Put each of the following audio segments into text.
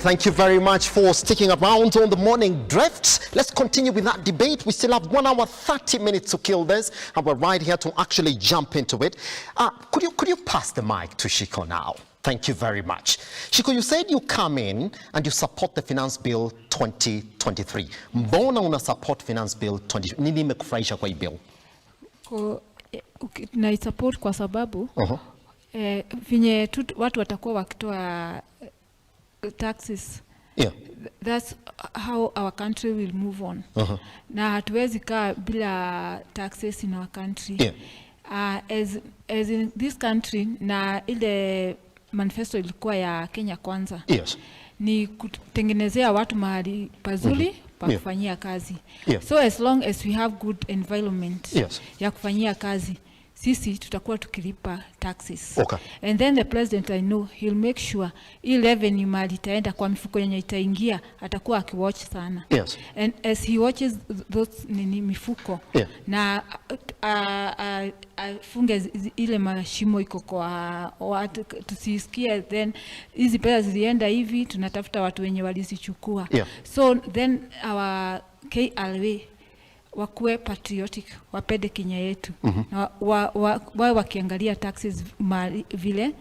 Thank you very much for sticking around on the morning drift. Let's continue with that debate. We still have 1 hour 30 minutes to kill this, and we're right here to actually jump into it. Could you pass the mic to Shiko now? Thank you very much. Shiko, you said you come in and you support the Finance Bill 2023. Mbona una support Finance Bill 20? Nini imekufurahisha kwa hii bill? Na support kwa sababu vinye watu watakuwa wakitoa taxes. Yeah. That's how our country will move on. Na hatuwezi kaa bila taxes in our country. Yeah. As in this country, na ile manifesto ilikuwa ya Kenya Kwanza. Yes. Ni kutengenezea watu mahali pazuri pa kufanyia kazi. Yeah. So as long as we have good environment ya kufanyia kazi, sisi tutakuwa tukilipa taxes. Okay. And then the president, I know, he'll make sure hii revenue mali itaenda kwa mifuko yenye itaingia, atakuwa akiwatch sana. Yes. And as he watches those mifuko, na afunge ile mashimo iko kwa watu tusisikie, then hizi pesa zilienda hivi, tunatafuta watu wenye walizichukua. So then our KRA wakuwe patriotic, wapende Kenya yetu. Na wawe wakiangalia taxes vile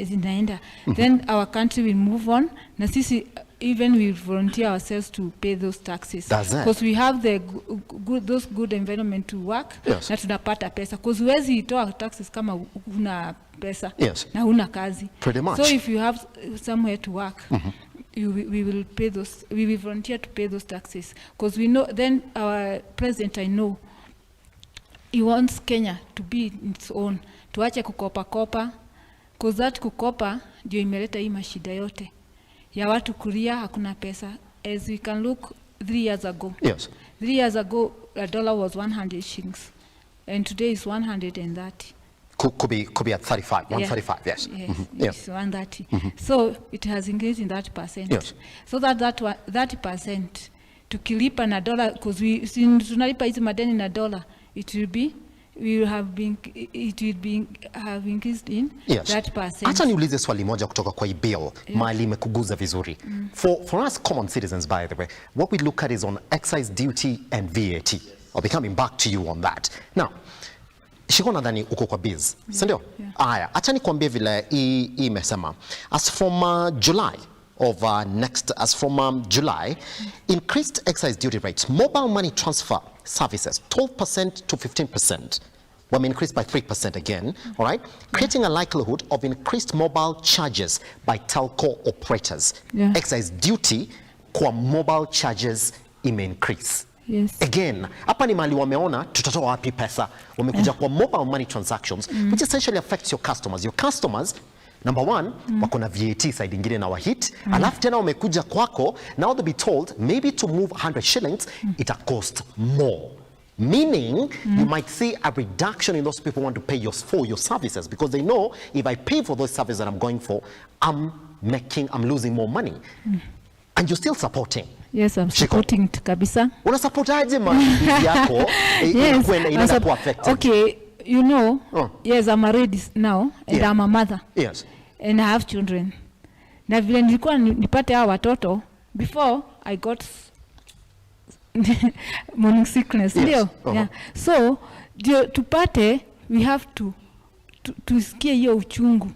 zinaenda. Then our country will move on. Na sisi even we volunteer ourselves to pay those taxes. Because we have those good environment to work. Na tunapata pesa. Because huwezi itoa taxes kama huna pesa. Na huna kazi. Pretty much. So if you have somewhere to work, we will pay those. We will volunteer to pay those taxes, because we know. Then our president, I know, he wants Kenya to be its own. Tuache kukopa, because that kukopa ndio imeleta hii mashida yote ya watu kulia hakuna pesa. As we can look 3 years ago. 3 years ago, a dollar was 100 shillings, and today is 130. Could be at 35, 135, yes. Yes, 130. So it has increased in that percent. So that 30% tukilipa na dollar, because we tunalipa hizi madeni na dollar, it will have increased in that percent. Acha niulize swali moja kutoka kwa hii bill, mali imekuguza vizuri. For us common citizens, by the way, what we look at is on excise duty and VAT. I'll be coming back to you on that. Now, Shiko nadhani uko kwa biz, sindio? Aya, acha nikwambie vile hii imesema. As from July of as from July, increased excise duty rates, mobile money transfer services, 12% to 15%, were increased by 3% again, all right? Creating a likelihood of increased mobile charges by telco operators. Excise duty kwa mobile charges increase. Again, hapa ni mali wameona tutatoa wapi pesa. Wamekuja kwa mobile money transactions, which essentially affects your customers. Your customers, number one, wako na VAT side ingine na wahit. Alafu tena wamekuja kwako, now they'll be told maybe to move 100 shillings, it'll cost more. Meaning, you might see a reduction in those people who want to pay for your services, because they know if I pay for those services that I'm going for, I'm losing more money. And you're still supporting. Yes, I'm supporting kabisa. Una supportaje mabizi yako inaenda ku affected? Okay, you know, yes, I'm married now and I'm a mother. Yes. And I have children. Na vile nilikuwa nipate hao watoto before I got morning sickness, ndio. So, tupate, we have to tusikie hiyo uchungu.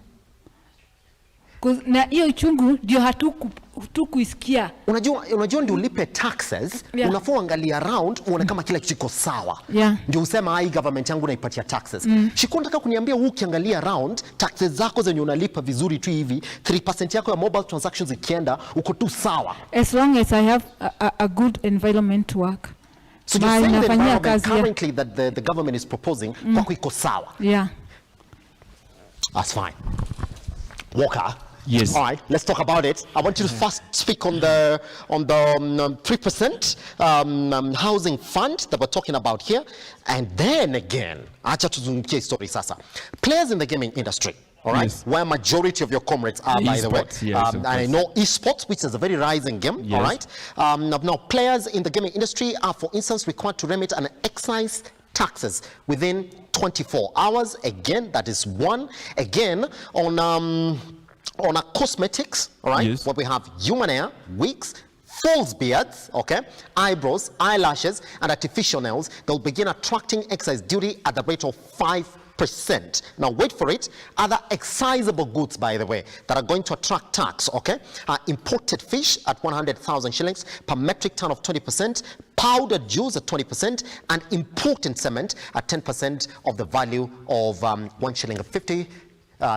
Na hiyo uchungu ndio hatukuisikia. Unajua ndio ulipe taxes, unafua angalia around uone kama kila kitu kiko sawa. Ndio usema hii government yangu naipatia taxes. Shiko nataka kuniambia ukiangalia around taxes zako zenye unalipa vizuri tu hivi, 3% yako ya mobile transactions ikienda uko tu sawa. As long as I have a good environment to work. So you're saying the environment currently that the government is proposing kwako iko sawa. That's fine. Walker. Yes. All right, let's talk about it. I want you to first speak on the 3% housing fund that we're talking about here, and then again, acha tuzungumzie story sasa. Players in the gaming industry, all right, where majority of your comrades are, by the way. And I know esports, which is a very rising game, all right. Now, players in the gaming industry are, for instance, required to remit an excise taxes within 24 hours. Again, that is one. Again, on our cosmetics, all right, Yes. where we have human hair, wigs, false beards, okay, eyebrows, eyelashes, and artificial nails, they'll begin attracting excise duty at the rate of 5%. Now wait for it. Other excisable goods, by the way, that are going to attract tax, okay, are imported fish at 100,000 shillings per metric ton of 20%, powdered juice at 20%, and imported cement at 10% of the value of 1 shilling and 50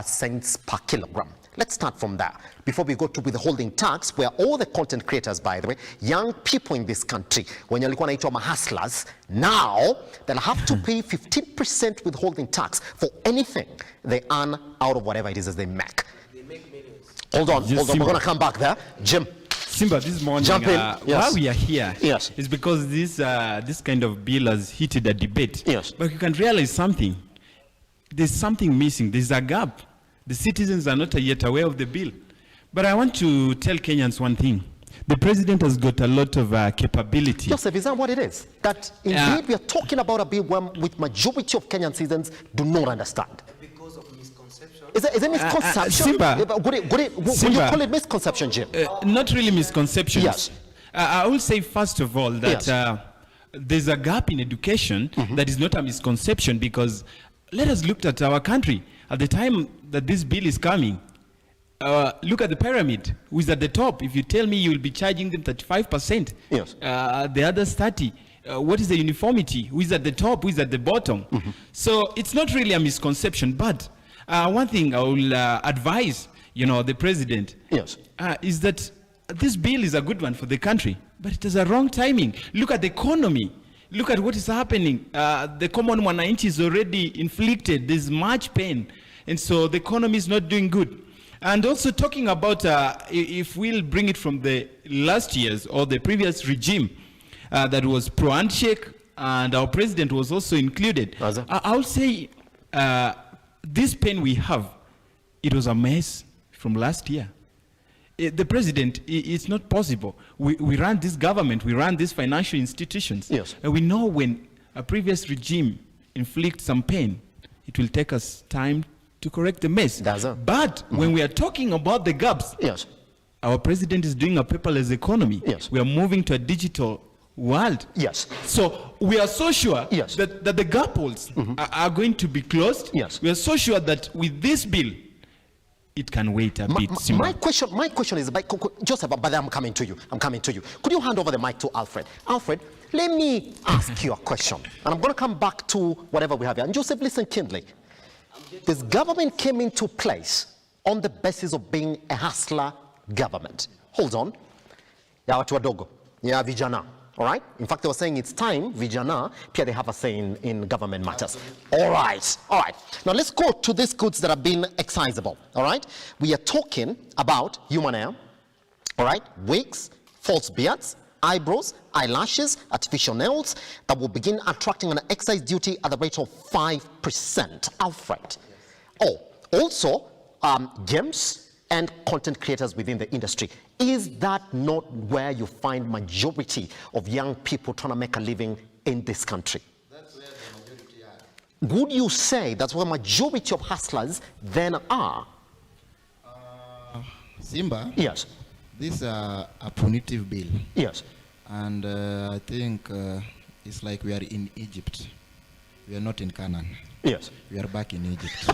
cents per kilogram. Let's start from there before we go to withholding tax, where all the content creators, by the way, young people in this country, when you're looking at hustlers, now they'll have to pay 15% withholding tax for anything they earn out of whatever it is as they make. They make millions. Hold on, Yes, we're going to come back there. Jim. Simba, this morning, Jump in. why Yes. we are here Yes. is because this kind of bill has heated a debate. Yes. But you can realize something. There's something missing. There's a gap. The citizens are not yet aware of the bill. But I want to tell Kenyans one thing. The president has got a lot of capability. Joseph, is that what it is? That indeed we are talking about a bill which majority of Kenyan citizens do not understand. Because of misconception. Is it misconception? Simba. Would you Simba. call it misconception, Jim? Not really misconceptions. Yes. I will say, first of all, that Yes. there's a gap in education that is not a misconception, because let us look at our country. At the time that this bill is coming, look at the pyramid. Who is at the top? If you tell me you will be charging them 35%, Yes. the others 30%. What is the uniformity? Who is at the top? Who is at the bottom? So it's not really a misconception. But one thing I will advise, the president, Yes. is that this bill is a good one for the country, but it has a wrong timing. Look at the economy. Look at what is happening. The common mwananchi is already inflicted. There's much pain. And so the economy is not doing good. And also talking about if we'll bring it from the last year's or the previous regime that was pro-handshake, and our president was also included. I would say this pain we have, it was a mess from last year. The president, it's not possible. We run this government, we run these financial institutions. Yes. And we know when a previous regime inflicts some pain, it will take us time to correct the mess. But when we are talking about the gaps, Yes. our president is doing a paperless economy. Yes. We are moving to a digital world. Yes. So we are so sure Yes. that the gap holes are going to be closed. Yes. We are so sure that with this bill, it can wait a bit. My question is, Joseph, but I'm coming to you. Could you hand over the mic to Alfred? Alfred, let me ask you a question. And I'm going to come back to whatever we have here. And Joseph, listen keenly. This government came into place on the basis of being a hustler government. Hold on. Ya watu wadogo. Ya vijana. All right? In fact, they were saying it's time, vijana, pia they have a say in government matters. All right. All right. Now let's go to these goods that have been excisable. All right? We are talking about human hair, all right, wigs, false beards, eyebrows, eyelashes, artificial nails that will begin attracting an excise duty at the rate of 5%. Alfred. Yes. Oh, also games and content creators within the industry. Is that not where you find majority of young people trying to make a living in this country? That's where the majority are. Would you say that's where majority of hustlers then are? Simba, Yes. this is a punitive bill. Yes. And I think it's like we are in Egypt. We are not in Canaan. Yes. We are back in Egypt.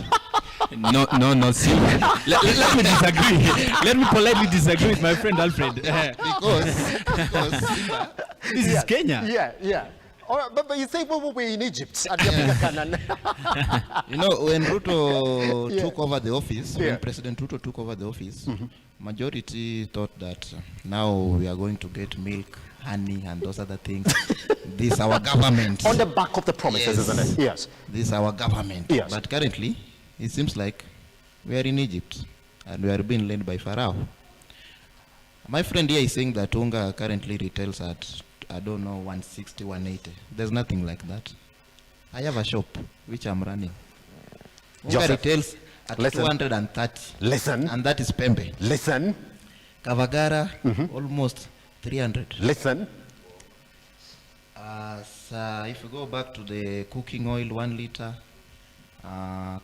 No, see. Let me disagree. Let me politely disagree with my friend Alfred. because Simba, This is Kenya. Yeah. All right, but you say we're in Egypt. And you're Canaan. when Ruto took over the office, Yeah. when President Ruto took over the office, majority thought that now we are going to get milk, honey, and those other things. This is our government. On the back of the promises, Yes. isn't it? Yes. This is our government. Yes. But currently, it seems like we are in Egypt and we are being led by Pharaoh. My friend here is saying that Unga currently retails at, I don't know, 160, 180. There's nothing like that. I have a shop which I'm running. Unga Joseph, retails at listen. 230. Listen. And that is Pembe. Listen. Kavagara, almost 300. Listen. So if you go back to the cooking oil, 1 liter,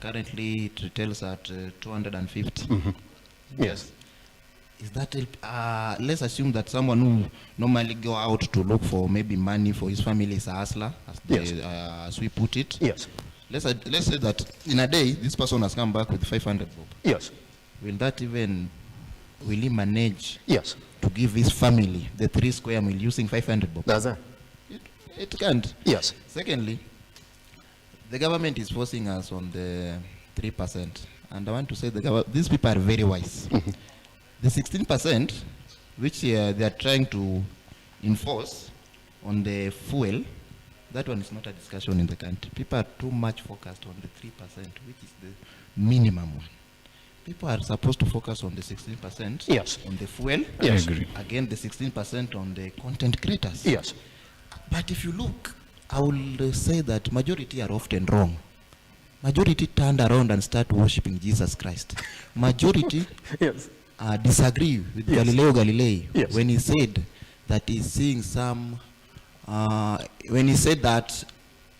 currently it retails at 250. Yes. Is that let's assume that someone who normally go out to look for maybe money for his family is a hustler, as we put it. Yes. Let's say that in a day this person has come back with 500 bob. Yes. Will he manage Yes. to give his family the 3 square meal using 500 bob? Does it? It can't. Yes. Secondly, the government is forcing us on the 3%, and I want to say these people are very wise. The 16%, which they are trying to enforce on the fuel, that one is not a discussion in the country. People are too much focused on the 3%, which is the minimum one. People are supposed to focus on the 16% Yes. on the fuel. Yes. I agree. Again, the 16% on the content creators. Yes. But if you look, I will say that majority are often wrong. Majority turned around and start worshiping Jesus Christ. Majority Yes. disagree with Yes. Galileo Galilei Yes. when he said that he's seeing when he said that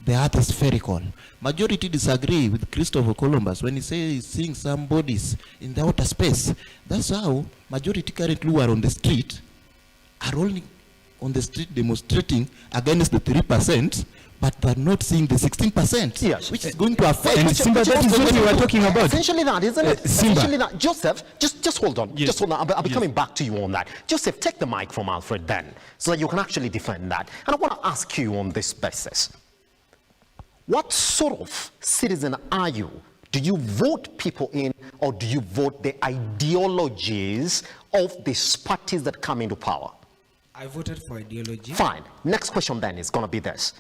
the earth is spherical. Majority disagree with Christopher Columbus when he says he's seeing some bodies in the outer space. That's how majority currently who are on the street are only on the street demonstrating against the 3%, but they're not seeing the 16%, Yes. which is going to affect. And Simba, that is what we were talking about. Essentially that, isn't it? Simba. Essentially that. Joseph, just hold on. Yes. Just hold on. I'll be Yes. coming back to you on that. Joseph, take the mic from Alfred then, so that you can actually defend that. And I want to ask you on this basis. What sort of citizen are you? Do you vote people in, or do you vote the ideologies of these parties that come into power? I voted for ideology. Fine. Next question then is going to be this.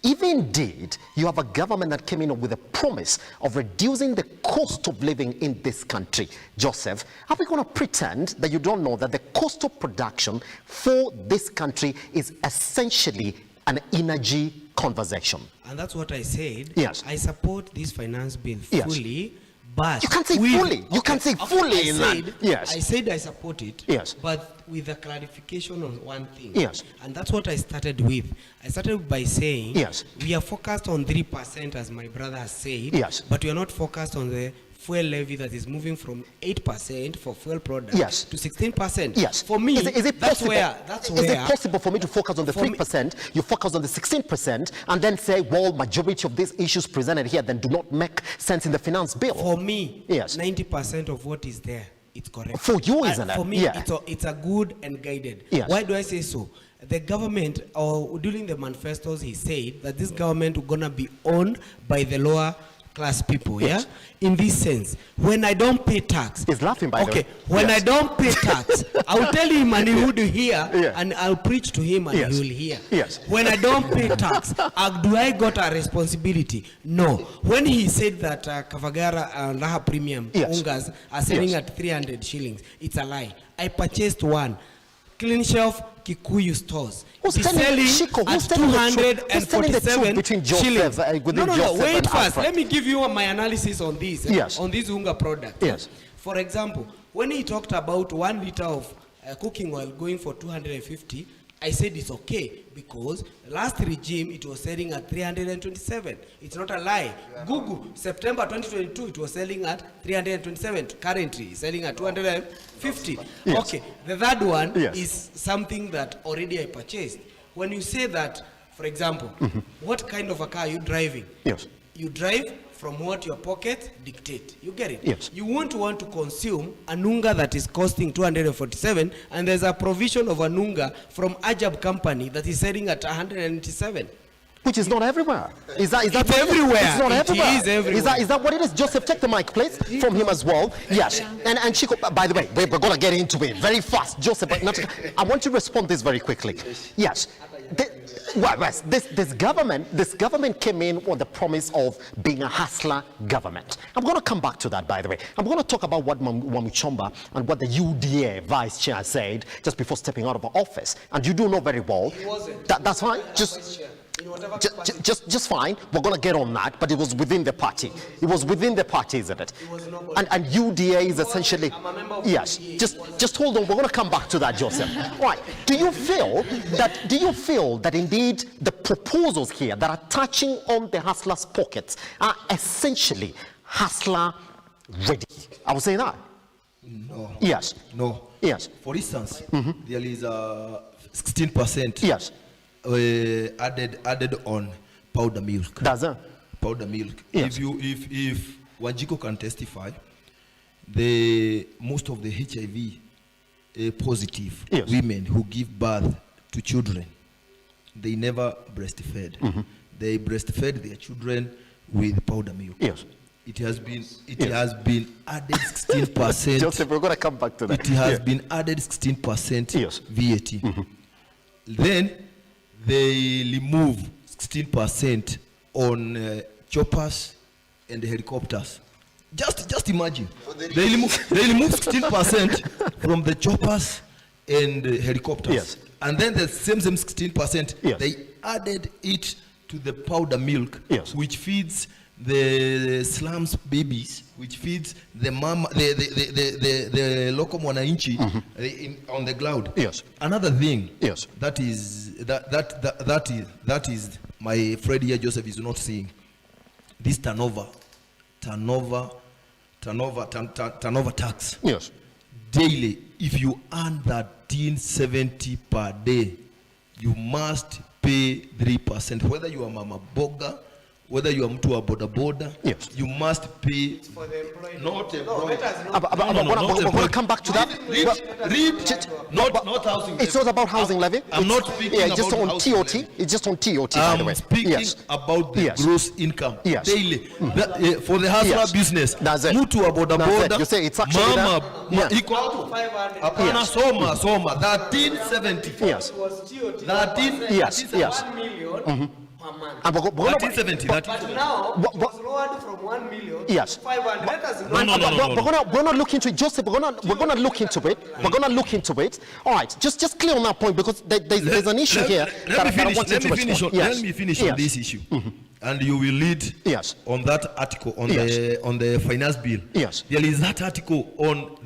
If indeed you have a government that came in with a promise of reducing the cost of living in this country, Joseph, are we going to pretend that you don't know that the cost of production for this country is essentially an energy conversation? And that's what I said. Yes. I support this finance bill Yes. fully, but You can't say fully. You can't say fully in that. Yes. I said I support it. Yes. But with a clarification on one thing. Yes. And that's what I started with. I started by saying Yes. we are focused on 3%, as my brother has said. Yes. But we are not focused on the fuel levy that is moving from 8% for fuel products Yes. to 16%. Yes. For me, is it that's possible? Is it where possible for me to focus on the For me- 3%, you focus on the 16%, and then say, well, majority of these issues presented here then do not make sense in the finance bill? For me, Yes. 90% of what is there, it's correct. For you, isn't it? For me, Yeah. it's a good and guided. Yes. Why do I say so? The government, or during the manifestos, he said that this government is gonna be owned by the lower class people. Yes. Yeah. In this sense, when I don't pay tax, He's laughing, by the way. okay. When Yes. I don't pay tax, I will tell him and he would hear, Yeah. and I'll preach to him and Yes. he will hear. Yes. When I don't pay tax, do I got a responsibility? No. When he said that Kavagara and Raha Premium Yes. ungas are selling Yes. at 300 shillings, it's a lie. I purchased one. Clean shelf Kikuyu stores. Who's Be telling- selling Chico, who's at telling the truth? Who's telling the truth 247 between Joseph, shillings. within No, Joseph wait and first. Alfred? Let me give you my analysis on this. Yes. On this Unga product. Yes. For example, when he talked about 1 liter of cooking oil going for 250, I said it's okay because last regime it was selling at 327. It's not a lie. Google, September 2022, it was selling at 327. Currently, it's selling at 250. Yes. Okay, the third one Yes. is something that already I purchased. When you say that, for example, what kind of a car are you driving? Yes. You drive from what your pocket dictate. You get it? Yes. You won't want to consume a nunga that is costing 247, and there's a provision of a nunga from Ajab company that is selling at 197. Which is not everywhere. Is that It's what it is? everywhere. It's not It everywhere. is everywhere. Is that what it is? Joseph, take the mic, please, from him as well. Yes. And Chico, by the way, we're going to get into it very fast. Joseph, but not, I want to respond this very quickly. Yes. This government came in with the promise of being a hustler government. I'm going to come back to that, by the way. I'm going to talk about what Wamuchomba and what the UDA vice chair said just before stepping out of office. And you do know very well. He wasn't. That's fine. Just fine. We're going to get on that, but it was within the party. It was within the party, isn't it? And UDA is essentially, I'm a member of yes. UDA. Just hold on. We're going to come back to that, Joseph. Right. Do you feel that indeed the proposals here that are touching on the hustlers' pockets are essentially hustler ready? I would say that. No. Yes. No. Yes. For instance, there is 16% Yes. added on powder milk. Does it? Powder milk. Yes. If Wanjiru can testify, most of the HIV positive Yes. women who give birth to children, they never breastfed. They breastfed their children with powder milk. Yes. It has been added 16%. Joseph, we're going to come back to that. It has been added 16% Yes. VAT. Then they remove 16% on choppers and helicopters. Just imagine. They remove 16% from the choppers and helicopters. Yes. And then the same 16%, Yes. they added it to the powder milk, Yes. which feeds the slums babies, which feeds the mama, the local mwananchi on the ground. Yes. Another thing. Yes. That is my friend here Joseph is not seeing. This turnover tax. Yes. Daily, if you earn 1370 per day, you must pay 3%. Whether you are mama boga, whether you are mtu wa boda boda, Yes. you must pay. For the employee. Not No, employee. let us not. We're going to come back to that. Not housing. It's not about housing levy. I'm not speaking it's just about on housing TOT. levy. It's just on TOT, by the way. I'm speaking Yes. about the Yes. gross income Yes. daily. For the hustler Yes. business, That's it. mtu wa boda That's it. boda, You say it's actually mama, that? Yeah. iko hapo. 500. Hapana, Yes. soma 1370. Yes. It was TOT. 13, Yes. Yes. 1 million per month. And we're gonna- 1370. But now, What- it was lowered from 1 million Yes. to 500. Let us No. We're gonna look into it, Joseph. We're gonna look into it. We're gonna look into it. All right, just clear on that point because there's an issue here that I want you to respond. Yes. Let me finish Yes. on this issue, and you will lead Yes. on that article on Yes. the finance bill. Yes. There is that article on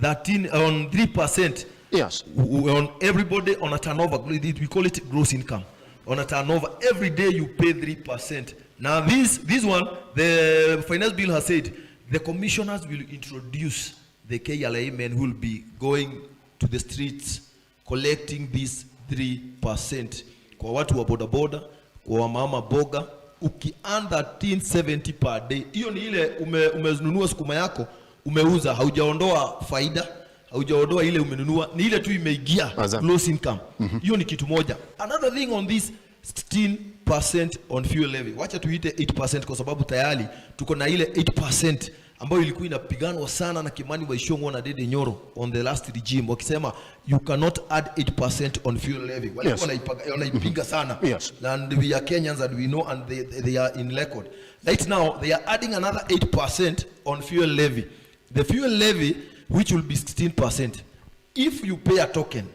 3%. Yes. On everybody on a turnover, we call it gross income. On a turnover, every day you pay 3%. Now this one, the finance bill has said the commissioners will introduce the KLA men who will be going to the streets collecting this 3%. Kwa watu wa boda boda, kwa mama boga, uki-earn 1370 per day. Hiyo ni ile umezinunua sukuma yako, umeuza, haujaondoa faida, haujaondoa ile umenunua, ni ile tu imeingia gross income. Hiyo ni kitu moja. Another thing on this 16% on fuel levy. Wacha tuite 8% kwa sababu tayari tuko na ile 8% ambayo ilikuwa inapiganwa sana na Kimani Waishongwa na Dede Nyoro on the last regime, wakisema you cannot add 8% on fuel levy. Walikuwa wanaipiga sana. Yes. And we are Kenyans and we know, and they are in record. Right now they are adding another 8% on fuel levy. The fuel levy, which will be 16%. If you pay a token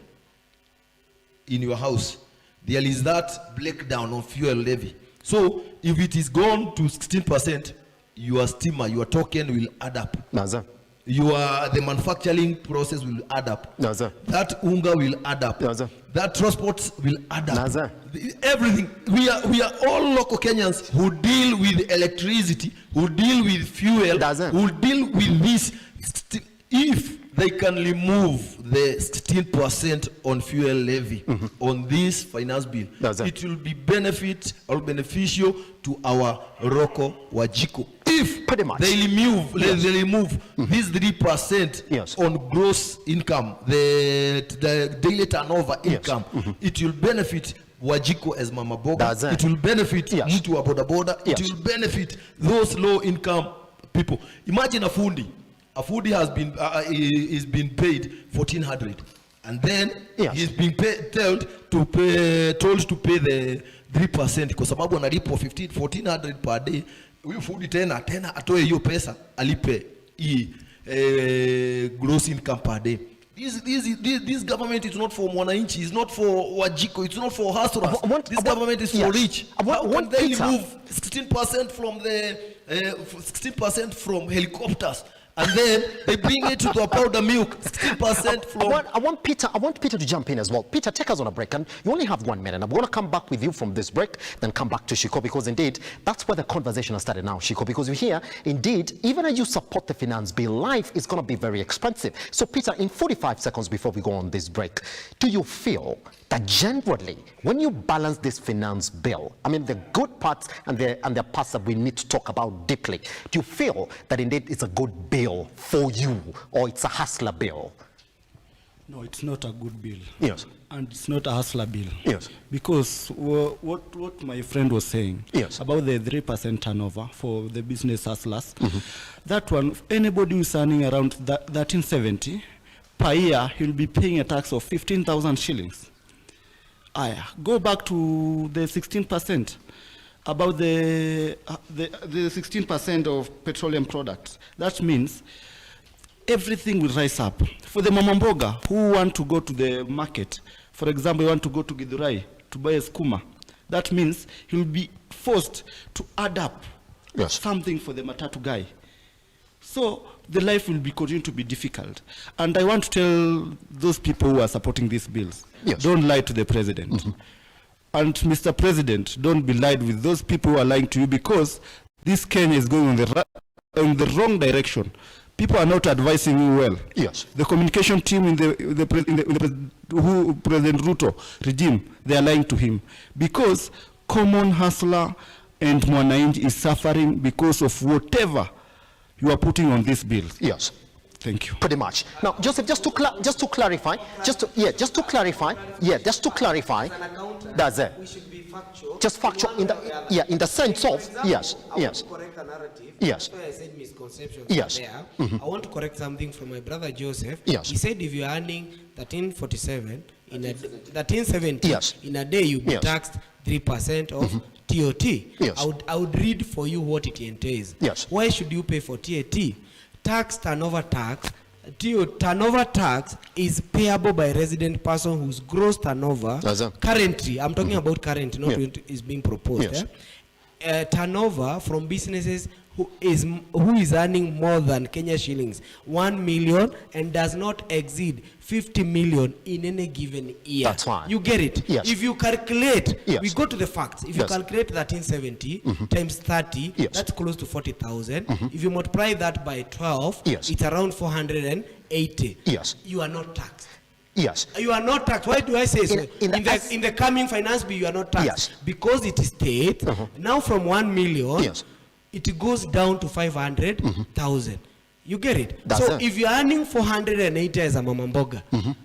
in your house, there is that breakdown of fuel levy. So if it is gone to 16%, your steamer, your token will add up. Naza. The manufacturing process will add up. Naza. That unga will add up. Naza. That transport will add up. Naza. Everything. We are all local Kenyans who deal with electricity, who deal with fuel, Naza. who deal with this. If they can remove the 16% on fuel levy on this finance bill, it will be beneficial to our Roko Wajiko. If Pretty much. they remove this 3% Yes. on gross income, the daily turnover income, it will benefit Wajiko as Mama Boga. It will benefit mtu wa boda boda. It will benefit those low income people. Imagine a fundi has been is being paid 1,400, and then he's being told to pay the 3% kwa sababu analipwa 1,400 per day. Huyu fundi tena atoe hiyo pesa alipe hii gross income per day. This government is not for mwananchi, it's not for Wajiko, it's not for hustlers. This government is for rich. How can they remove 16% from the 16% from helicopters and then they bring it to the powder milk, 16% from. I want Peter to jump in as well. Peter, take us on a break, and you only have 1 minute. I'm going to come back with you from this break, then come back to Shiko, because indeed that's where the conversation has started now, Shiko, because you hear, indeed, even as you support the finance bill, life is going to be very expensive. So Peter, in 45 seconds before we go on this break, do you feel that generally, when you balance this finance bill, I mean, the good parts and the parts that we need to talk about deeply, do you feel that indeed it's a good bill for you, or it's a hustler bill? No, it's not a good bill. Yes. And it's not a hustler bill. Yes. Because what my friend was saying, yes, about the 3% turnover for the business hustlers, that one, anybody who's earning around 1370 per year, he'll be paying a tax of 15,000 shillings. Go back to the 16%, about the 16% of petroleum products. That means everything will rise up. For the mama mboga who want to go to the market, for example, you want to go to Githurai to buy a skuma, that means he'll be forced to add up something for the matatu guy. So the life will continue to be difficult. And I want to tell those people who are supporting these bills, don't lie to the president. And Mr. President, don't be lied with those people who are lying to you, because this Kenya is going in the wrong direction. People are not advising you well. Yes. The communication team in the President Ruto regime, they are lying to him, because common hustler and mwananchi is suffering because of whatever you are putting on these bills. Yes. Thank you. Pretty much. Now, Joseph, just to clarify, that's it. We should be factual. Just factual in the sense of yes. I want to correct a narrative. Yes. That's why I said misconceptions. Yes. There. I want to correct something from my brother Joseph. Yes. He said if you are earning 1347 in a 1370 in a day, you be taxed 3% of TOT. Yes. I would read for you what it entails. Yes. Why should you pay for TAT? Tax turnover tax. Turnover tax is payable by a resident person whose gross turnover currently, I'm talking about current, not what is being proposed. Turnover from businesses who is earning more than Kenya shillings 1 million and does not exceed 50 million in any given year. That's fine. You get it? Yes. If you calculate, Yes. we go to the facts. If you calculate 1370 times 30, that's close to 40,000. If you multiply that by 12, it's around 480. Yes. You are not taxed. Yes. You are not taxed. Why do I say so? In the coming finance bill, you are not taxed. Yes. Because it states now from 1 million, it goes down to 500,000. You get it? So if you are earning 480 as a mama mboga,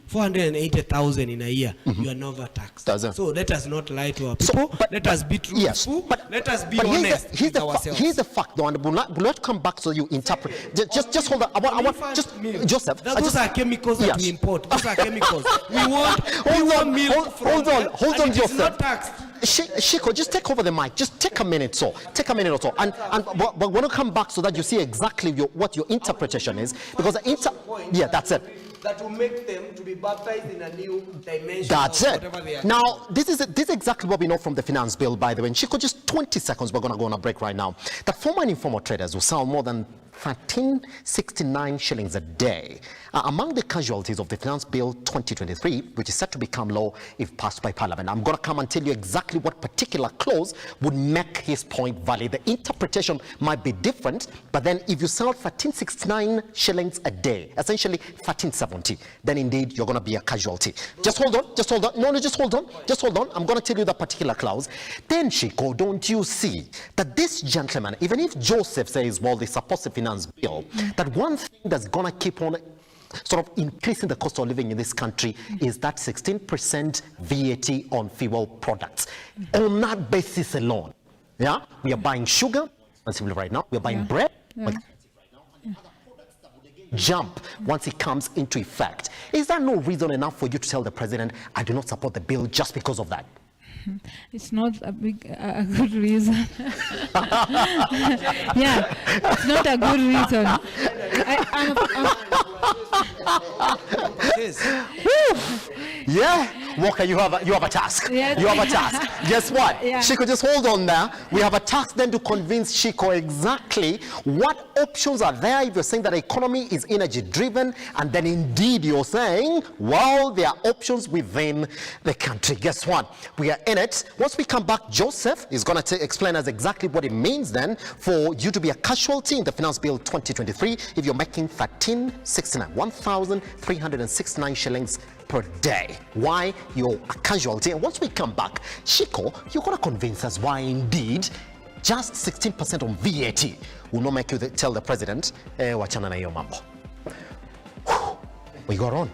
480,000 in a year, you are never taxed. So let us not lie to our people. Let us be truthful. Let us be honest with ourselves. Here's the fact, though, and we'll not come back so you interpret. Just hold on. I want Joseph. Those are chemicals that we import. Those are chemicals. We want milk from them, hold on, Joseph. It's not taxed. Shiko, just take over the mic. Just take a minute or so. And but we're going to come back so that you see exactly what your interpretation is. Because that's it. That will make them to be baptized in a new dimension. That's it. They are. Now, this is exactly what we know from the finance bill, by the way. And Shiko, just 20 seconds, we're going to go on a break right now. That formal and informal traders will sell more than 1369 shillings a day. Among the casualties of the Finance Bill 2023, which is set to become law if passed by Parliament. I'm going to come and tell you exactly what particular clause would make his point valid. The interpretation might be different, but then if you sell 1369 shillings a day, essentially 1370, then indeed you're going to be a casualty. Just hold on. No, just hold on. I'm going to tell you that particular clause. Then, Shiko, don't you see that this gentleman, even if Joseph says, well, they support the finance bill, that one thing that's going to keep on sort of increasing the cost of living in this country is that 16% VAT on fuel products. On that basis alone, we are buying sugar expensively right now. We are buying bread expensive right now. And other products that would again jump once it comes into effect. Is that no reason enough for you to tell the president, I do not support the bill just because of that? It's not a good reason. Yeah, it's not a good reason. Yeah. Walker, you have a task. Yes. You have a task. Guess what? Yeah. Shiko, just hold on there. We have a task then to convince Shiko exactly what options are there if you're saying that the economy is energy driven, and then indeed you're saying, well, there are options within the country. Guess what? We are in it. Once we come back, Joseph is going to explain us exactly what it means then for you to be a casualty in the Finance Bill 2023 if you're making 1,369 shillings per day. Why you're a casualty. And once we come back, Shiko, you're going to convince us why indeed just 16% on VAT will not make you tell the president, wachana na hiyo mambo. We got on.